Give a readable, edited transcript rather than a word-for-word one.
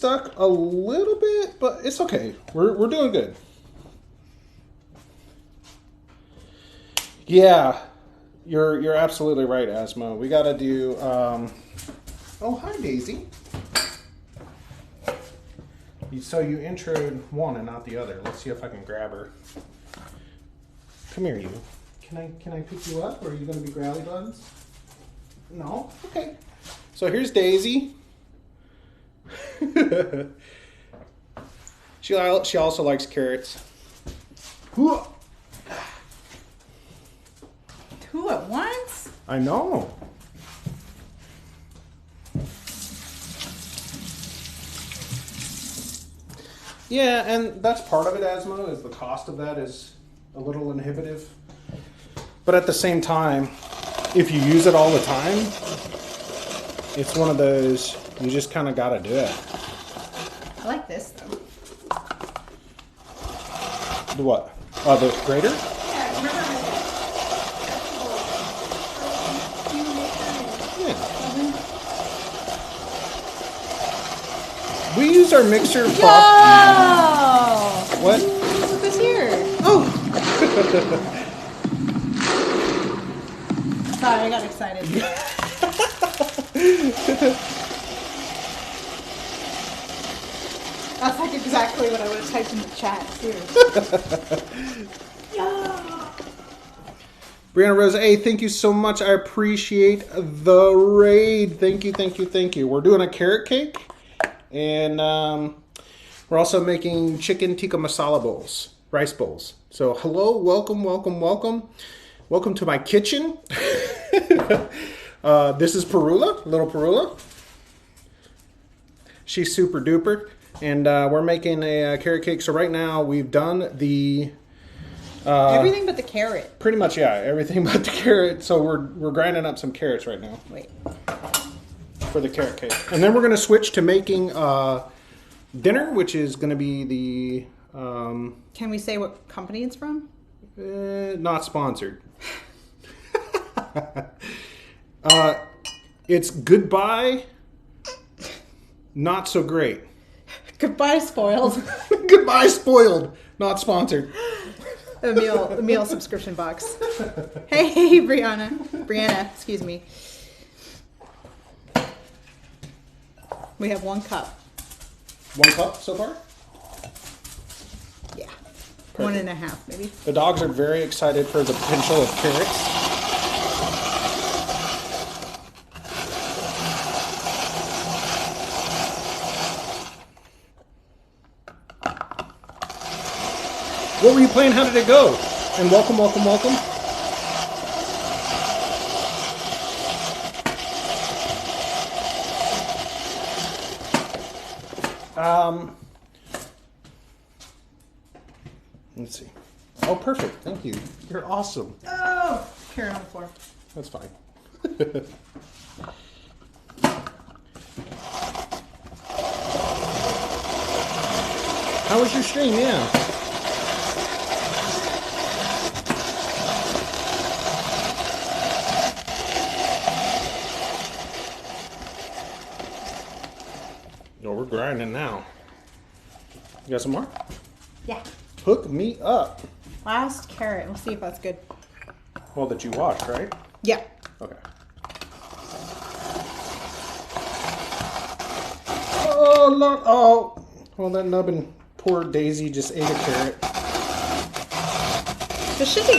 stuck a little bit, but it's okay. We're doing good. Yeah, you're absolutely right, Asmo. We got to do. Oh, hi, Daisy. So you introed one and not the other. Let's see if I can grab her. Come here, you. Can I pick you up, or are you going to be growly buns? No? Okay. So here's Daisy. She also likes carrots. Two at once? I know. Yeah, and that's part of it, Asmo, is the cost of that is a little inhibitive. But at the same time, if you use it all the time, it's one of those, you just kind of got to do it. I like this, though. The what? Oh, the grater? Yeah, remember We use our mixer. Yo! What? Look who's here. Oh! Sorry, I got excited. That's like exactly what I would have typed in the chat, too. Yeah. Brianna Rose, hey, thank you so much. I appreciate the raid. Thank you, thank you, thank you. We're doing a carrot cake. And we're also making chicken tikka masala bowls, rice bowls. So hello, welcome, welcome, welcome. Welcome to my kitchen. This is Perula, little Perula. She's super duper. And we're making a carrot cake. So right now we've done the... everything but the carrot. Pretty much, yeah, everything but the carrot. So we're grinding up some carrots right now. Wait. For the carrot cake. And then we're going to switch to making dinner, which is going to be the... Can we say what company it's from? Not sponsored. It's Goodbye, Not So Great. Goodbye, spoiled. Goodbye, Spoiled. Not sponsored. The meal subscription box. Hey, Brianna, excuse me. We have 1 cup. 1 cup so far? Yeah. Perfect. 1.5, maybe. The dogs are very excited for the potential of carrots. What were you playing? How did it go? And welcome, welcome, welcome. Let's see. Oh, perfect. Thank you. You're awesome. Oh, carrot on the floor. That's fine. How was your stream? Yeah. No, we're grinding now. You got some more? Yeah. Hook me up. Last carrot. We'll see if that's good. Well, that you washed, right? Yeah. Okay. Oh, look. Oh. Well, that nubbin poor Daisy just ate a carrot. This should be